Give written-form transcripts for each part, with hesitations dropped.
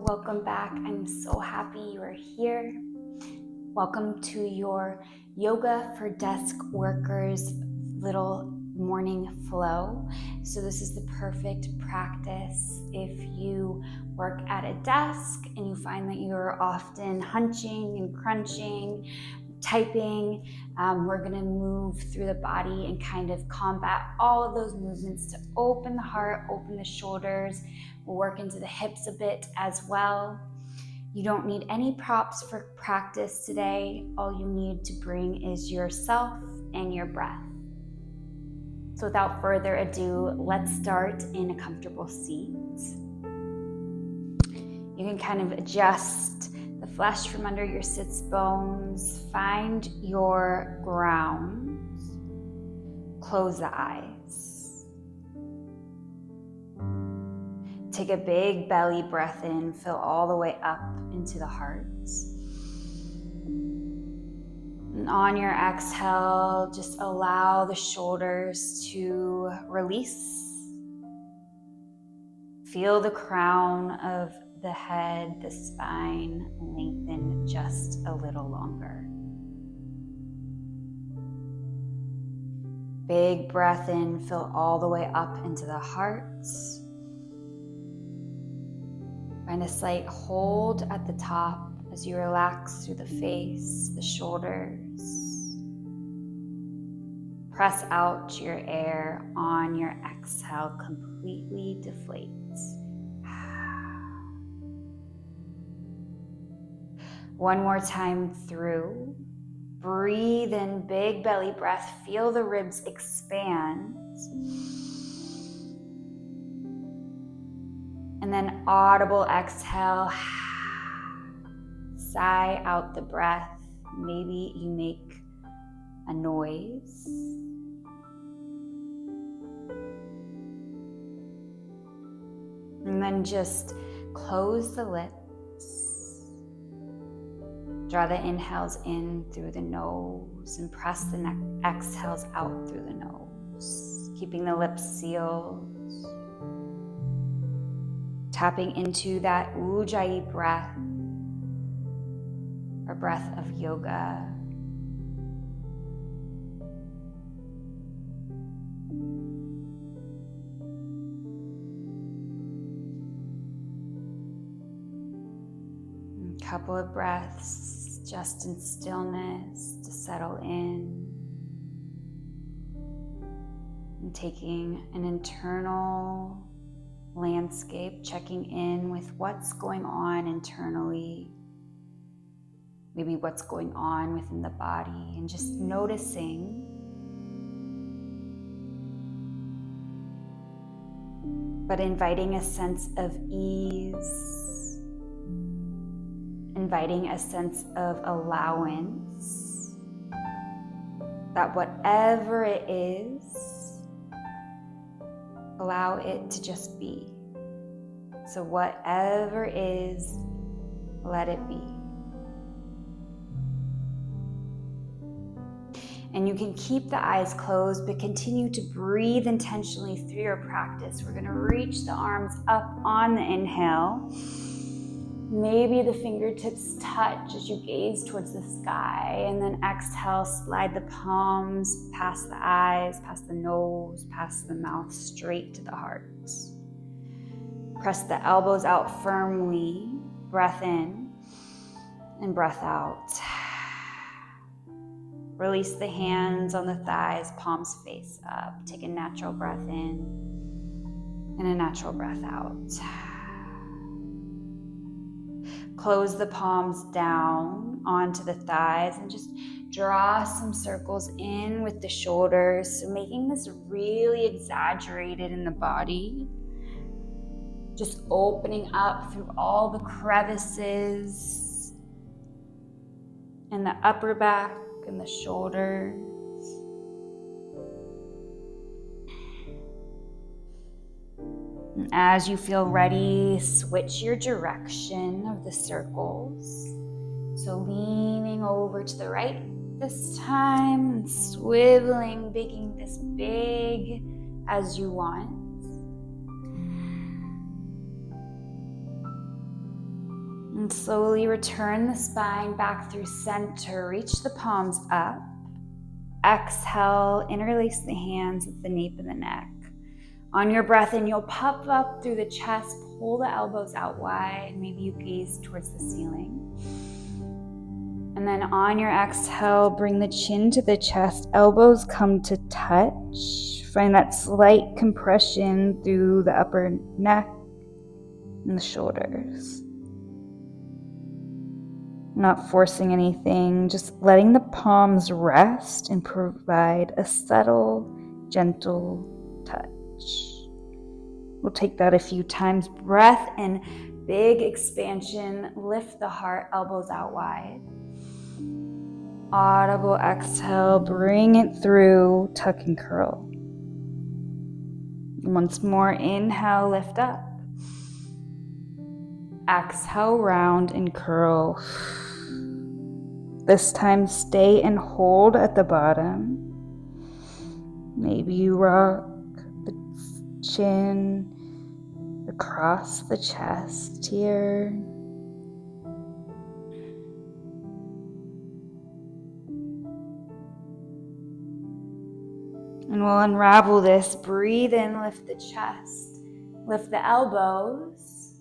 welcome back. I'm so happy you are here. Welcome to your Yoga for Desk Workers little morning flow. So this is the perfect practice if you work at a desk and you find that you're often hunching and crunching, typing. We're going to move through the body and kind of combat all of those movements to open the heart, open the shoulders. We'll work into the hips a bit as well. You don't need any props for practice today. All you need to bring is yourself and your breath. So without further ado, let's start in a comfortable seat. You can kind of adjust the flesh from under your sits bones. Find your ground. Close the eyes. Take a big belly breath in. Fill all the way up into the heart. And on your exhale, just allow the shoulders to release. Feel the crown of the head, the spine lengthen just a little longer. Big breath in, fill all the way up into the heart. Find a slight hold at the top as you relax through the face, the shoulders. Press out your air on your exhale, completely deflate. One more time through. Breathe in, big belly breath. Feel the ribs expand. And then audible exhale. Sigh out the breath. Maybe you make a noise. And then just close the lips. Draw the inhales in through the nose and press the exhales out through the nose, keeping the lips sealed. Tapping into that Ujjayi breath, or breath of yoga. A couple of breaths just in stillness to settle in. And taking an internal landscape, checking in with what's going on internally, maybe what's going on within the body, and just noticing. But inviting a sense of ease, inviting a sense of allowance, that whatever it is, allow it to just be. So whatever is, let it be. And you can keep the eyes closed, but continue to breathe intentionally through your practice. We're gonna reach the arms up on the inhale. Maybe the fingertips touch as you gaze towards the sky, and then exhale, slide the palms past the eyes, past the nose, past the mouth, straight to the heart. Press the elbows out firmly, breath in and breath out. Release the hands on the thighs, palms face up. Take a natural breath in and a natural breath out. Close the palms down onto the thighs and just draw some circles in with the shoulders. So making this really exaggerated in the body. Just opening up through all the crevices in the upper back and the shoulders. And as you feel ready, switch your direction of the circles. So leaning over to the right this time, and swiveling, making this big as you want. And slowly return the spine back through center. Reach the palms up. Exhale, interlace the hands at the nape of the neck. On your breath in, you'll puff up through the chest, pull the elbows out wide. Maybe you gaze towards the ceiling. And then on your exhale, bring the chin to the chest, elbows come to touch. Find that slight compression through the upper neck and the shoulders. Not forcing anything, just letting the palms rest and provide a subtle, gentle touch. We'll take that a few times. Breath in, big expansion, lift the heart, elbows out wide. Audible exhale, bring it through, tuck and curl. Once more, inhale, lift up. Exhale, round and curl. This time, stay and hold at the bottom. Maybe you rock the chin across the chest here. And we'll unravel this. Breathe in, lift the chest. Lift the elbows.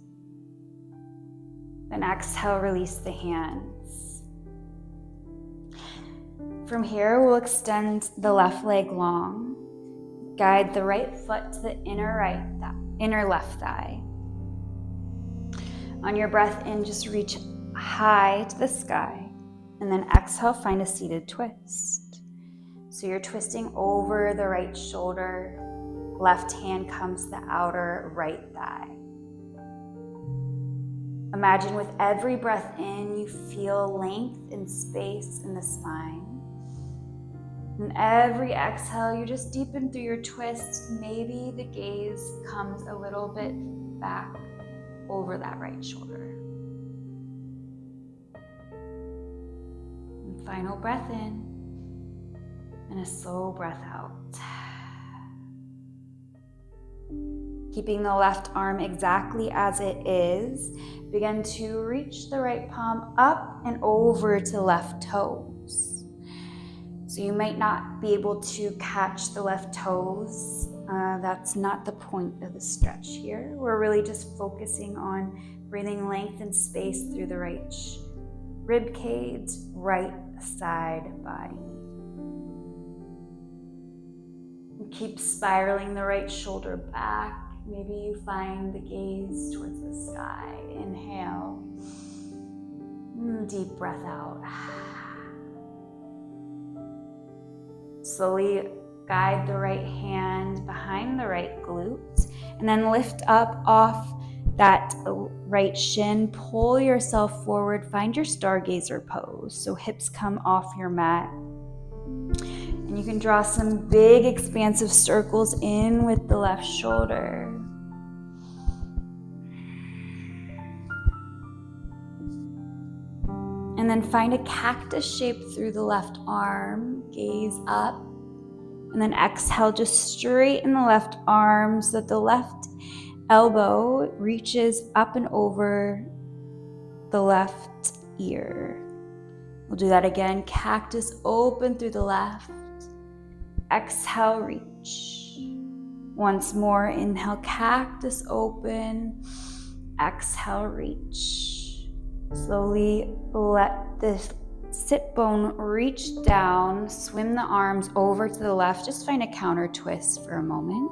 Then exhale, release the hands. From here, we'll extend the left leg long. Guide the right foot to the inner left thigh. On your breath in, just reach high to the sky. And then exhale, find a seated twist. So you're twisting over the right shoulder. Left hand comes to the outer right thigh. Imagine with every breath in, you feel length and space in the spine. And every exhale, you just deepen through your twist. Maybe the gaze comes a little bit back over that right shoulder. And final breath in, and a slow breath out. Keeping the left arm exactly as it is, begin to reach the right palm up and over to left toes. So you might not be able to catch the left toes. That's not the point of the stretch here. We're really just focusing on breathing length and space through the right rib cage, right side body. And keep spiraling the right shoulder back. Maybe you find the gaze towards the sky. Inhale. Deep breath out. Slowly guide the right hand behind the right glute and then lift up off that right shin. Pull yourself forward. Find your stargazer pose. So hips come off your mat. And you can draw some big expansive circles in with the left shoulder. And then find a cactus shape through the left arm. Gaze up. And then exhale, just straighten the left arm so that the left elbow reaches up and over the left ear. We'll do that again. Cactus open through the left. Exhale, reach. Once more, inhale, cactus open. Exhale, reach. Slowly let the sit bone reach down, swim the arms over to the left. Just find a counter twist for a moment.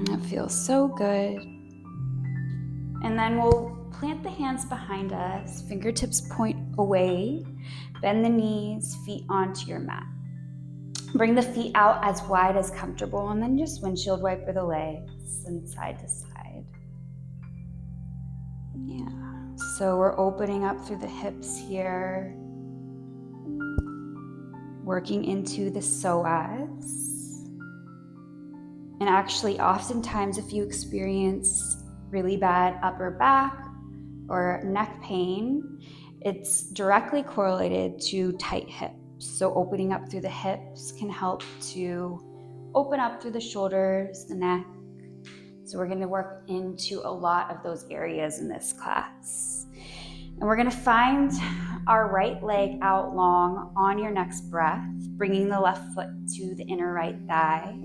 That feels so good. And then we'll plant the hands behind us, fingertips point away, bend the knees, feet onto your mat. Bring the feet out as wide as comfortable, and then just windshield wiper the legs and side to side. Yeah. So we're opening up through the hips here, working into the psoas. And actually, oftentimes, if you experience really bad upper back or neck pain, it's directly correlated to tight hips. So opening up through the hips can help to open up through the shoulders, the neck. So we're going to work into a lot of those areas in this class. And we're going to find our right leg out long on your next breath, bringing the left foot to the inner right thigh,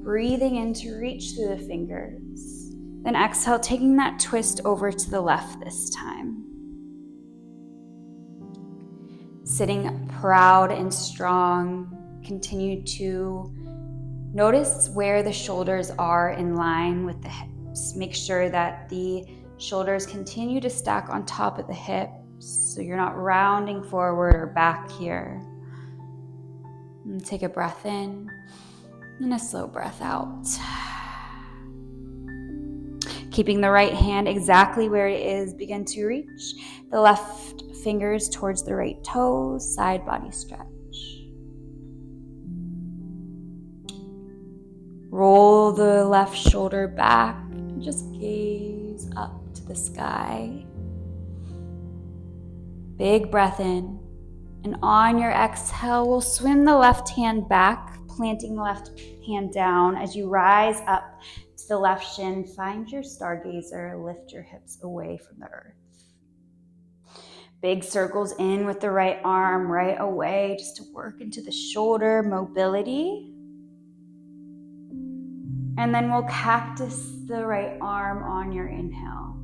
breathing in to reach through the fingers. Then exhale, taking that twist over to the left this time. Sitting proud and strong, continue to notice where the shoulders are in line with the hips. Make sure that the shoulders continue to stack on top of the hips so you're not rounding forward or back here. And take a breath in and a slow breath out. Keeping the right hand exactly where it is, begin to reach the left fingers towards the right toes, side body stretch. Roll the left shoulder back and just gaze up to the sky. Big breath in. And on your exhale, we'll swim the left hand back, planting the left hand down. As you rise up to the left shin, find your stargazer, lift your hips away from the earth. Big circles in with the right arm, right away, just to work into the shoulder mobility. And then we'll cactus the right arm on your inhale.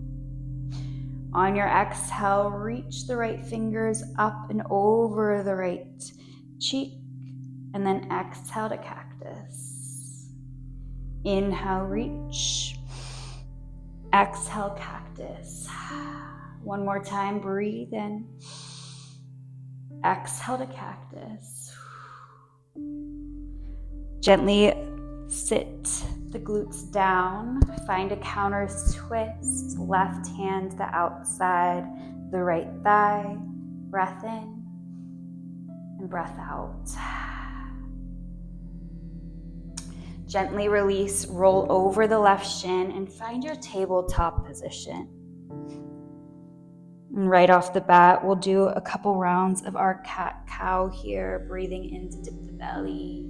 On your exhale, reach the right fingers up and over the right cheek, and then exhale to cactus. Inhale, reach. Exhale, cactus. One more time, breathe in. Exhale to cactus. Gently sit the glutes down. Find a counter twist. Left hand to the outside, the right thigh. Breath in and breath out. Gently release, roll over the left shin and find your tabletop position. And right off the bat, we'll do a couple rounds of our cat-cow here, breathing in to dip the belly.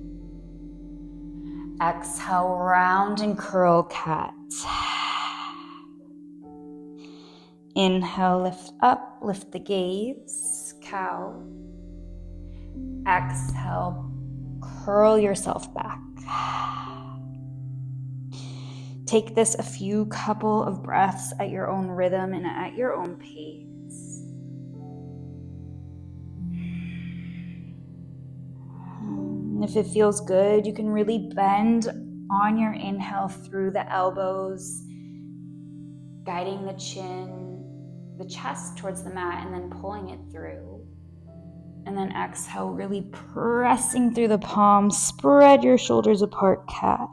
Exhale, round and curl cat. Inhale, lift up, lift the gaze, cow. Exhale, curl yourself back. Take this a few couple of breaths at your own rhythm and at your own pace. And if it feels good, you can really bend on your inhale through the elbows, guiding the chin, the chest towards the mat, and then pulling it through. And then exhale, really pressing through the palms. Spread your shoulders apart, cat.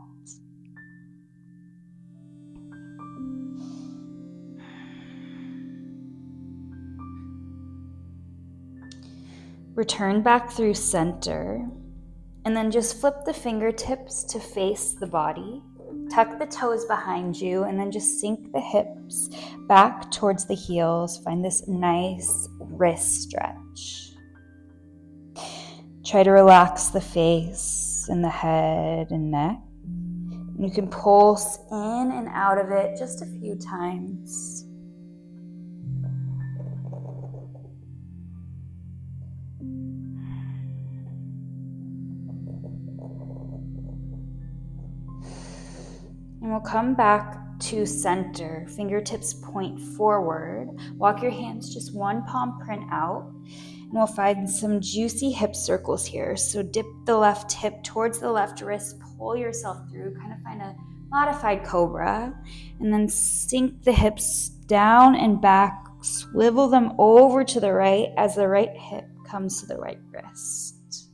Return back through center. And then just flip the fingertips to face the body. Tuck the toes behind you and then just sink the hips back towards the heels. Find this nice wrist stretch. Try to relax the face and the head and neck. You can pulse in and out of it just a few times. And we'll come back to center. Fingertips point forward. Walk your hands just one palm print out. And we'll find some juicy hip circles here. So dip the left hip towards the left wrist. Pull yourself through. Kind of find a modified cobra. And then sink the hips down and back. Swivel them over to the right as the right hip comes to the right wrist.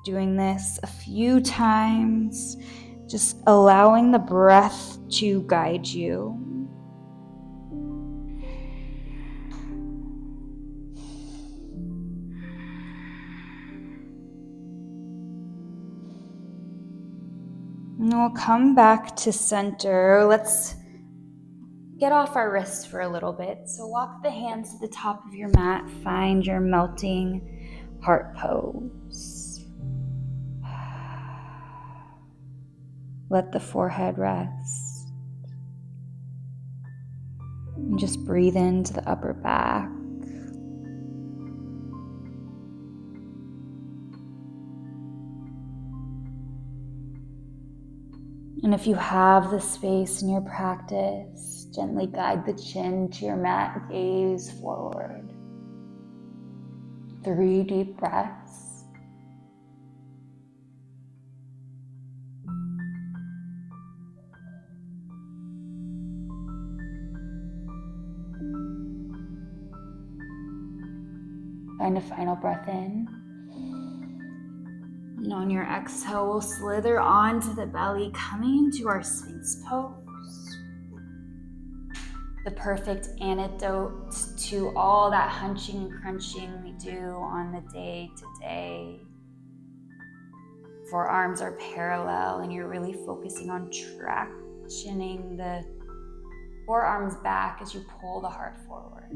Doing this a few times. Just allowing the breath to guide you. And we'll come back to center. Let's get off our wrists for a little bit. So walk the hands to the top of your mat. Find your melting heart pose. Let the forehead rest. And just breathe into the upper back. And if you have the space in your practice, gently guide the chin to your mat, gaze forward. 3 deep breaths. Find a final breath in. And on your exhale, we'll slither onto the belly, coming into our Sphinx pose. The perfect antidote to all that hunching and crunching we do on the day-to-day. Forearms are parallel and you're really focusing on tractioning the forearms back as you pull the heart forward.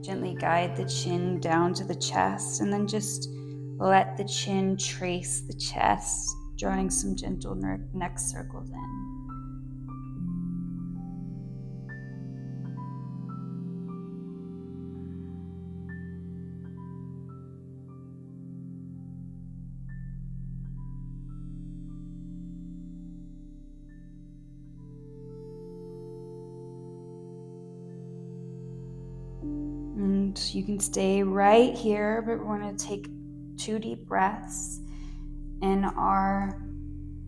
Gently guide the chin down to the chest and then just let the chin trace the chest, drawing some gentle neck circles in. And you can stay right here, but we're going to take 2 deep breaths in our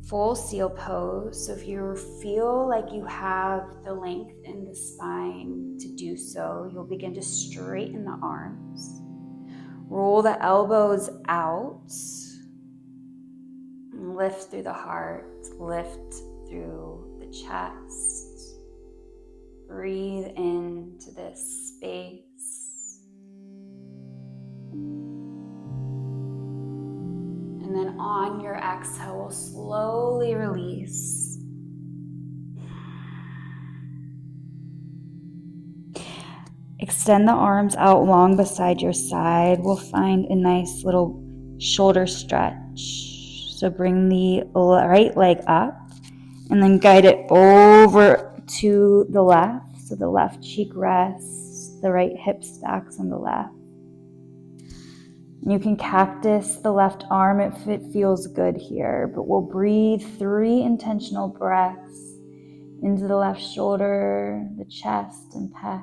full seal pose. So if you feel like you have the length in the spine to do so, you'll begin to straighten the arms. Roll the elbows out. Lift through the heart, lift through the chest. Breathe into this space. And then on your exhale, we'll slowly release. Extend the arms out long beside your side. We'll find a nice little shoulder stretch. So bring the right leg up and then guide it over to the left. So the left cheek rests, the right hip stacks on the left. You can cactus the left arm if it feels good here, but we'll breathe 3 intentional breaths into the left shoulder, the chest, and pec.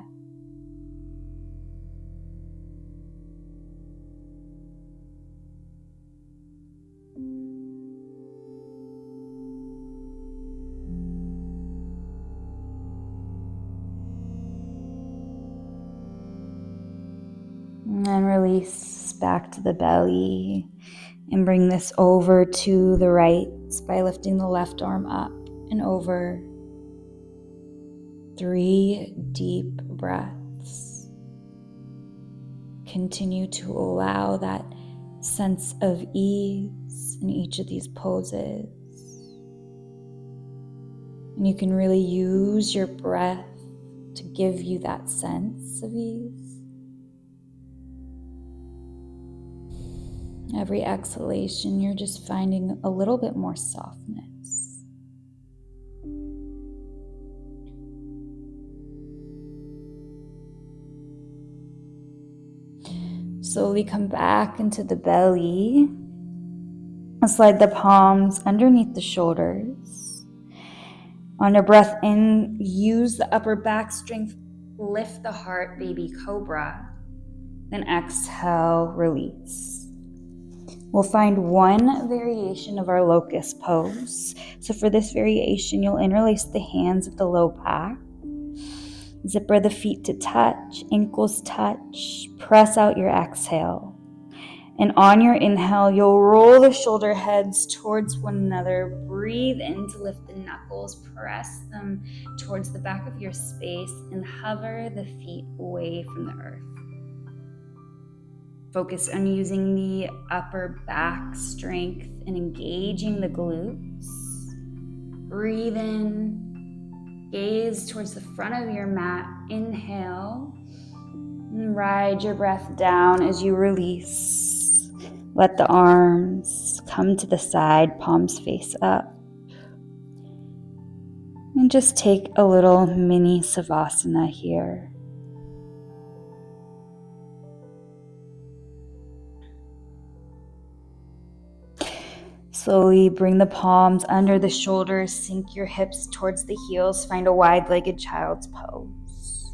And then release back to the belly and bring this over to the right by lifting the left arm up and over. 3 deep breaths. Continue to allow that sense of ease in each of these poses. And you can really use your breath to give you that sense of ease. Every exhalation, you're just finding a little bit more softness. Slowly come back into the belly. Slide the palms underneath the shoulders. On your breath in, use the upper back strength. Lift the heart, baby cobra. Then exhale, release. We'll find one variation of our locust pose. So for this variation, you'll interlace the hands at the low back. Zipper the feet to touch, ankles touch. Press out your exhale. And on your inhale, you'll roll the shoulder heads towards one another. Breathe in to lift the knuckles. Press them towards the back of your space and hover the feet away from the earth. Focus on using the upper back strength and engaging the glutes. Breathe in, gaze towards the front of your mat. Inhale, and ride your breath down as you release. Let the arms come to the side, palms face up. And just take a little mini savasana here. Slowly bring the palms under the shoulders, sink your hips towards the heels, find a wide-legged child's pose.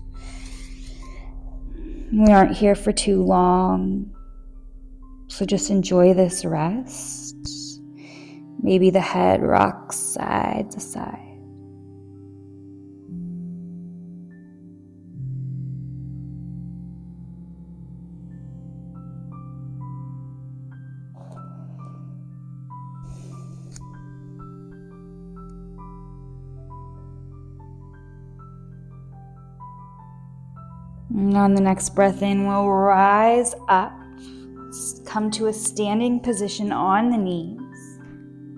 We aren't here for too long, so just enjoy this rest. Maybe the head rocks side to side. And on the next breath in, we'll rise up, come to a standing position on the knees.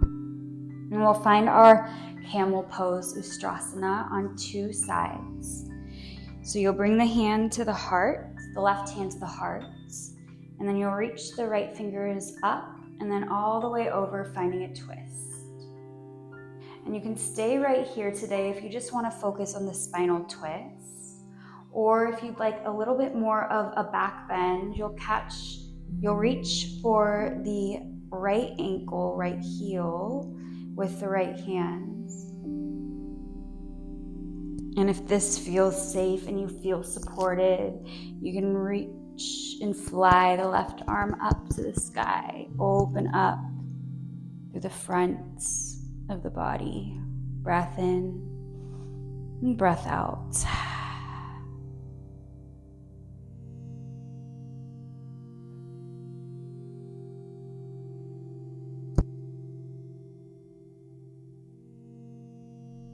And we'll find our camel pose, Ustrasana, on two sides. So you'll bring the hand to the heart, the left hand to the heart, and then you'll reach the right fingers up and then all the way over, finding a twist. And you can stay right here today if you just want to focus on the spinal twist. Or if you'd like a little bit more of a back bend, you'll reach for the right ankle, right heel with the right hands. And if this feels safe and you feel supported, you can reach and fly the left arm up to the sky. Open up through the front of the body. Breath in and breath out.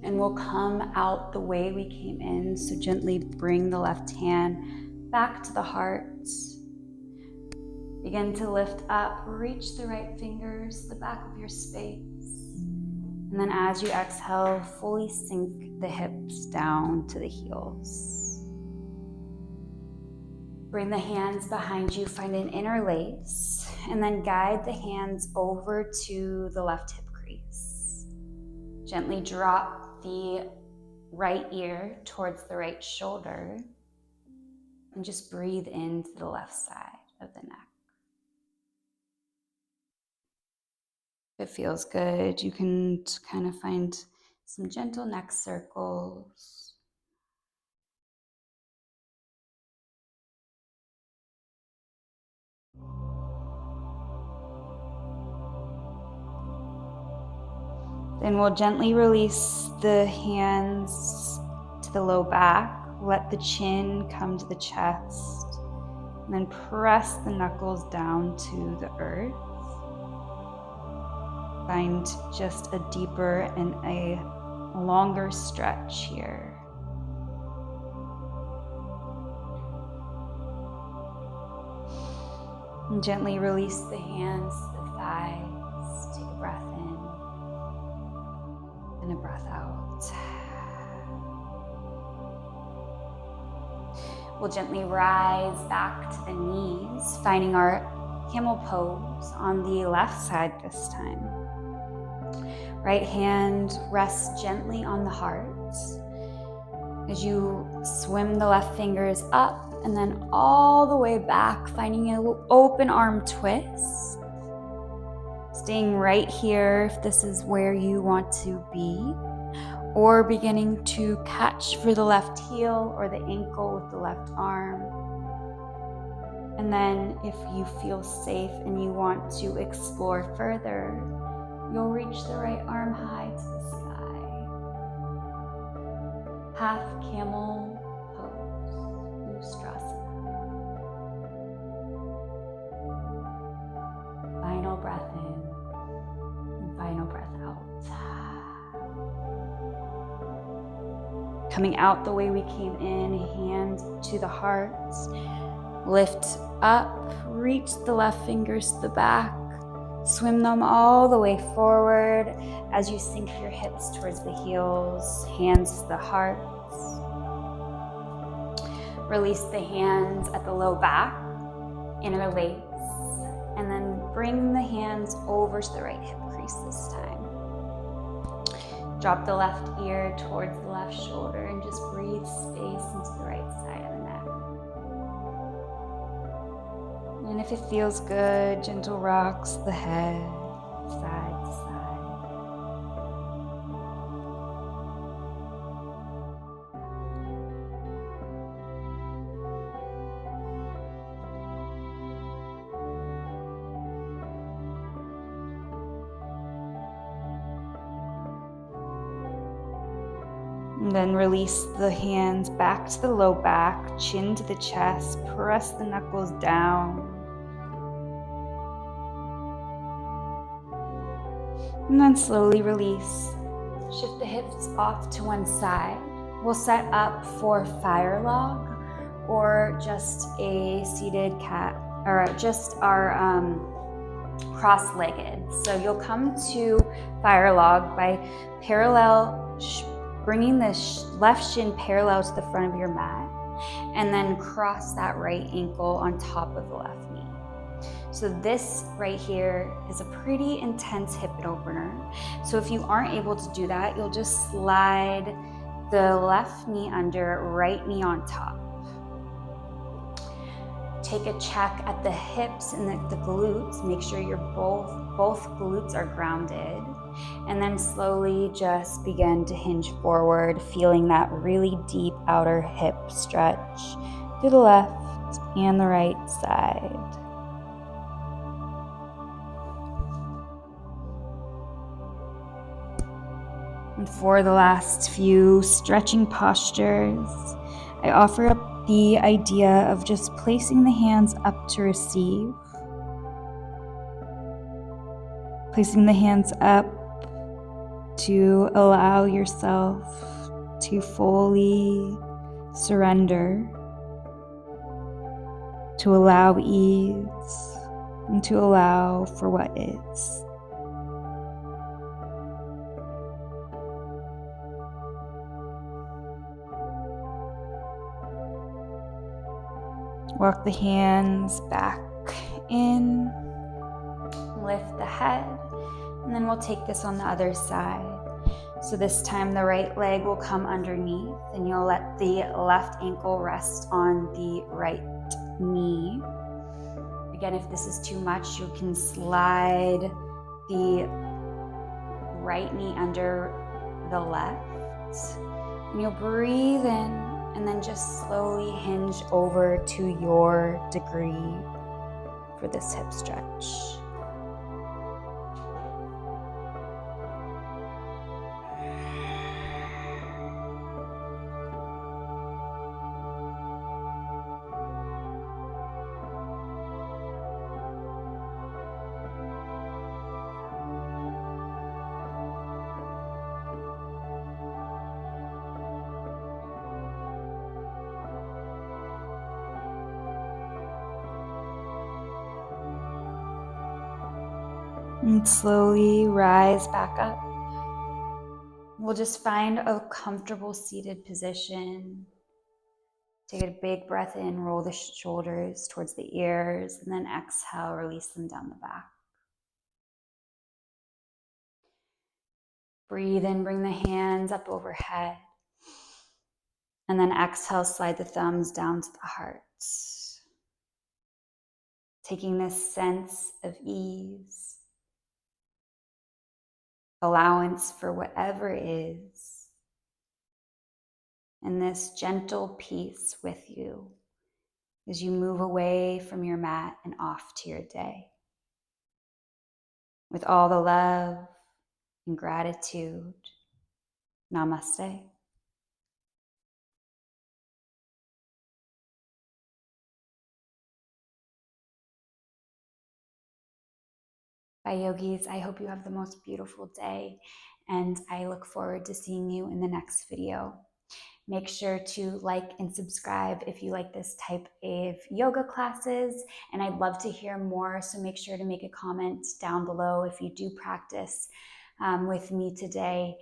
And we'll come out the way we came in. So gently bring the left hand back to the heart. Begin to lift up, reach the right fingers, the back of your space. And then as you exhale, fully sink the hips down to the heels. Bring the hands behind you, find an interlace, and then guide the hands over to the left hip crease. Gently drop the right ear towards the right shoulder and just breathe into the left side of the neck. If it feels good, you can kind of find some gentle neck circles. Then we'll gently release the hands to the low back. Let the chin come to the chest. And then press the knuckles down to the earth. Find just a deeper and a longer stretch here. And gently release the hands to the thighs. Take a breath in. And a breath out. We'll gently rise back to the knees, finding our camel pose on the left side this time. Right hand rests gently on the heart as you swim the left fingers up and then all the way back, finding an open arm twist. Staying right here if this is where you want to be, or beginning to catch for the left heel or the ankle with the left arm. And then if you feel safe and you want to explore further, you'll reach the right arm high to the sky. Half camel pose, Ustrasana. Final breath in. Final breath out. Coming out the way we came in, hand to the heart. Lift up, reach the left fingers to the back. Swim them all the way forward as you sink your hips towards the heels, hands to the heart. Release the hands at the low back, interlace, and then bring the hands over to the right hip crease this time. Drop the left ear towards the left shoulder and just breathe space into the right side of the neck. And if it feels good, gentle rocks the head side to side. And then release the hands back to the low back, chin to the chest, press the knuckles down. And then slowly release. Shift the hips off to one side. We'll set up for fire log or just a seated cat, or just our cross-legged. So you'll come to fire log by bringing the left shin parallel to the front of your mat, and then cross that right ankle on top of the left knee. So this right here is a pretty intense hip opener. So if you aren't able to do that, you'll just slide the left knee under, right knee on top. Take a check at the hips and the glutes. Make sure both glutes are grounded. And then slowly just begin to hinge forward, feeling that really deep outer hip stretch to the left and the right side. And for the last few stretching postures, I offer up the idea of just placing the hands up to receive. Placing the hands up to allow yourself to fully surrender, to allow ease, and to allow for what is. Walk the hands back in, lift the head, and then we'll take this on the other side. So this time the right leg will come underneath, and you'll let the left ankle rest on the right knee. Again, if this is too much, you can slide the right knee under the left, and you'll breathe in and then just slowly hinge over to your degree for this hip stretch. And slowly rise back up. We'll just find a comfortable seated position. Take a big breath in, roll the shoulders towards the ears, and then exhale, release them down the back. Breathe in, bring the hands up overhead. And then exhale, slide the thumbs down to the heart. Taking this sense of ease, allowance for whatever is, and this gentle peace with you as you move away from your mat and off to your day. With all the love and gratitude, namaste. Bye, yogis. I hope you have the most beautiful day, and I look forward to seeing you in the next video. Make sure to like and subscribe if you like this type of yoga classes, and I'd love to hear more, so make sure to make a comment down below if you do practice with me today.